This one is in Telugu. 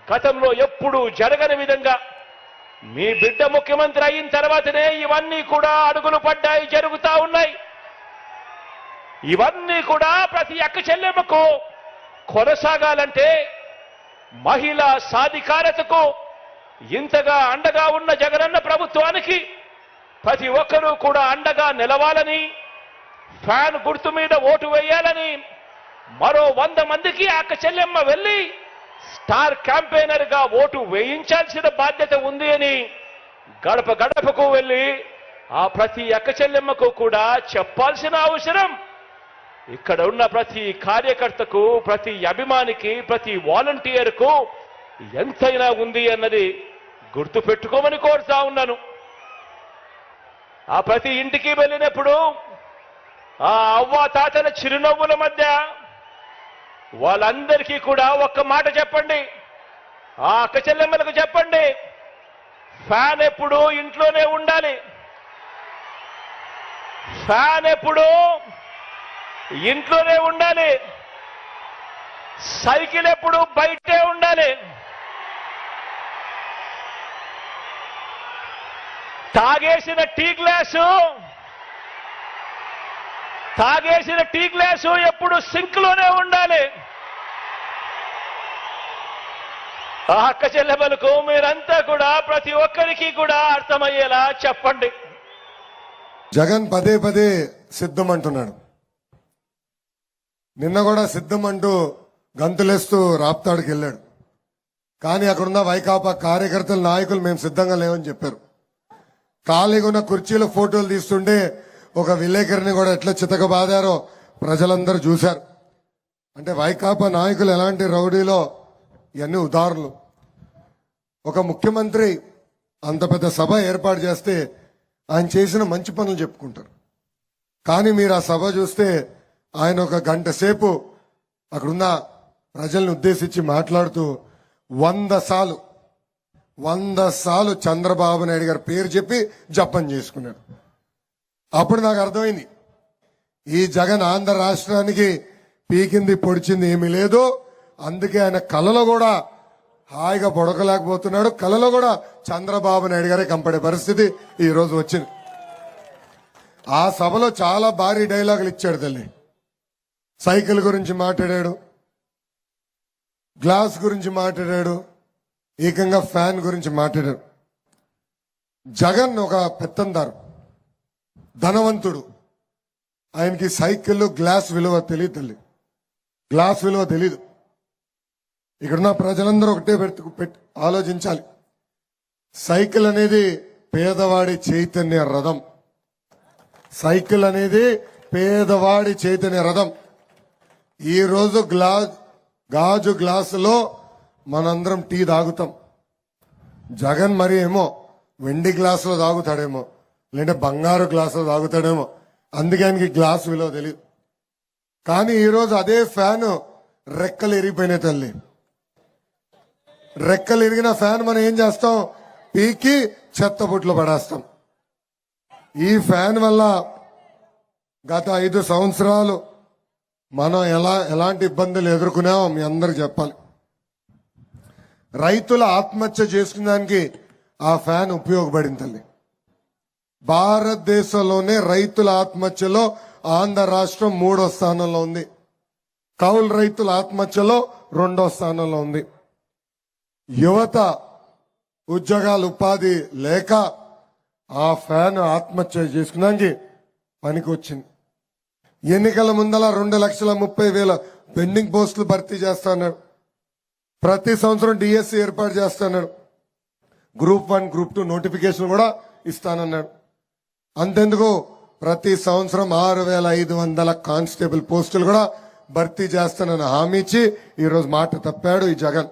గతంలో ఎప్పుడూ జరగని విధంగా మీ బిడ్డ ముఖ్యమంత్రి అయిన తర్వాతనే ఇవన్నీ కూడా అడుగులు పడ్డాయి, జరుగుతా ఉన్నాయి. ఇవన్నీ కూడా ప్రతి అక్క చెల్లెమ్మకు కొనసాగాలంటే మహిళా సాధికారతకు ఇంతగా అండగా ఉన్న జగనన్న ప్రభుత్వానికి ప్రతి ఒక్కరూ కూడా అండగా నిలవాలని, ఫ్యాన్ గుర్తు మీద ఓటు వేయాలని, మరో 100 మందికి అక్క చెల్లెమ్మ వెళ్లి స్టార్ క్యాంపెయినర్ గా ఓటు వేయించాల్సిన బాధ్యత ఉంది అని గడప గడపకు వెళ్లి ఆ ప్రతి అక్క చెల్లెమ్మకు కూడా చెప్పాల్సిన అవసరం ఇక్కడ ఉన్న ప్రతి కార్యకర్తకు, ప్రతి అభిమానికి, ప్రతి వాలంటీర్కు ఎంతైనా ఉంది అన్నది గుర్తు పెట్టుకోమని కోరుతా ఉన్నాను. ఆ ప్రతి ఇంటికి వెళ్ళినప్పుడు ఆ అవ్వ తాతల చిరునవ్వుల మధ్య వాళ్ళందరికీ కూడా ఒక్క మాట చెప్పండి, ఆ అక్క చెల్లెమ్మలకు చెప్పండి, ఫ్యాన్ ఎప్పుడు ఇంట్లోనే ఉండాలి, ఫ్యాన్ ఎప్పుడు ఇంట్లోనే ఉండాలి, సైకిల్ ఎప్పుడు బయటే ఉండాలి, తాగేసిన టీ గ్లాసు ఎప్పుడు సింక్ లోనే ఉండాలి. ఆ అక్క చెల్లెమ్మలకు మీరంతా కూడా ప్రతి ఒక్కరికి కూడా అర్థమయ్యేలా చెప్పండి. జగన్ పదే పదే సిద్ధం అంటున్నాడు. నిన్న కూడా సిద్ధం అంటూ గంతులేస్తూ రాప్తాడుకి వెళ్ళాడు. కానీ అక్కడున్న వైకాపా కార్యకర్తల నాయకులు మేము సిద్ధంగా లేవని చెప్పారు. ఖాళీగా ఉన్న కుర్చీలో ఫోటోలు తీస్తుంటే ఒక విలేకరిని కూడా ఎట్లా చితకబాదారో ప్రజలందరూ చూశారు. అంటే వైకాపా నాయకులు ఎలాంటి రౌడీలో ఇవన్నీ ఉదాహరణలు. ఒక ముఖ్యమంత్రి అంత పెద్ద సభ ఏర్పాటు చేస్తే ఆయన చేసిన మంచి పనులు చెప్పుకుంటారు. కానీ మీరు ఆ సభ చూస్తే ఆయన ఒక గంట సేపు అక్కడున్న ప్రజల్ని ఉద్దేశించి మాట్లాడుతూ 100 సార్లు చంద్రబాబు నాయుడు గారి పేరు చెప్పి జపం చేసుకున్నాడు. అప్పుడు నాకు అర్థమైంది, ఈ జగన్ ఆంధ్ర రాష్ట్రానికి పీకింది పొడిచింది ఏమీ లేదు. అందుకే ఆయన కళలో కూడా హాయిగా పొడకలేకపోతున్నాడు. కళలో కూడా చంద్రబాబు నాయుడు గారే కంపడే పరిస్థితి ఈ రోజు వచ్చింది. ఆ సభలో చాలా భారీ డైలాగులు ఇచ్చాడు తల్లి. సైకిల్ గురించి మాట్లాడాడు, గ్లాస్ గురించి మాట్లాడాడు, ఏకంగా ఫ్యాన్ గురించి మాట్లాడాడు. జగన్ ఒక పెత్తందారు, ధనవంతుడు. ఆయనకి సైకిల్ గ్లాస్ విలువ తెలియదు తల్లి, గ్లాస్ విలువ తెలీదు. ఇక్కడున్న ప్రజలందరూ ఒకటే ఆలోచించాలి. సైకిల్ అనేది పేదవాడి చైతన్య రథం. సైకిల్ అనేది పేదవాడి చైతన్య రథం. ఈ రోజు గాజు గ్లాసులో మనందరం టీ తాగుతాం. జగన్ మరి ఏమో వెండి గ్లాసులో తాగుతాడేమో, లేదంటే బంగారు గ్లాసులో తాగుతాడేమో. అందుకే ఆయనకి గ్లాస్ విలువ తెలియదు. కానీ ఈరోజు అదే ఫ్యాన్ రెక్కలు ఇరిగిపోయినాయి తల్లి. రెక్కలు ఇరిగిన ఫ్యాన్ మనం ఏం చేస్తాం? పీకి చెత్త బుట్లో పడేస్తాం. ఈ ఫ్యాన్ వల్ల గత 5 సంవత్సరాలు మనం ఎలాంటి ఇబ్బందులు ఎదుర్కొన్నామో మీ అందరికి చెప్పాలి. రైతుల ఆత్మహత్య చేసుకునేదానికి ఆ ఫ్యాన్ ఉపయోగపడింది తల్లి. భారతదేశంలోనే రైతుల ఆత్మహత్యలో ఆంధ్ర రాష్ట్రం 3వ స్థానంలో ఉంది. కౌలు రైతుల ఆత్మహత్యలో 2వ స్థానంలో ఉంది. యువత ఉద్యోగాలు ఉపాధి లేక ఆ ఫ్యాన్ ఆత్మహత్య చేసుకున్నానికి పనికి వచ్చింది. ఎన్నికల ముందల 2,30,000 పెండింగ్ పోస్టులు భర్తీ చేస్తాడు. ప్రతి సంవత్సరం డిఎస్సి ఏర్పాటు చేస్తాడు. గ్రూప్ 1 గ్రూప్ 2 నోటిఫికేషన్ కూడా ఇస్తానన్నాడు. అంతెందుకు ప్రతి సంవత్సరం 6,500 కానిస్టేబుల్ పోస్టులు కూడా భర్తీ చేస్తానని హామీ ఇచ్చి ఈరోజు మాట తప్పాడు ఈ జగన్.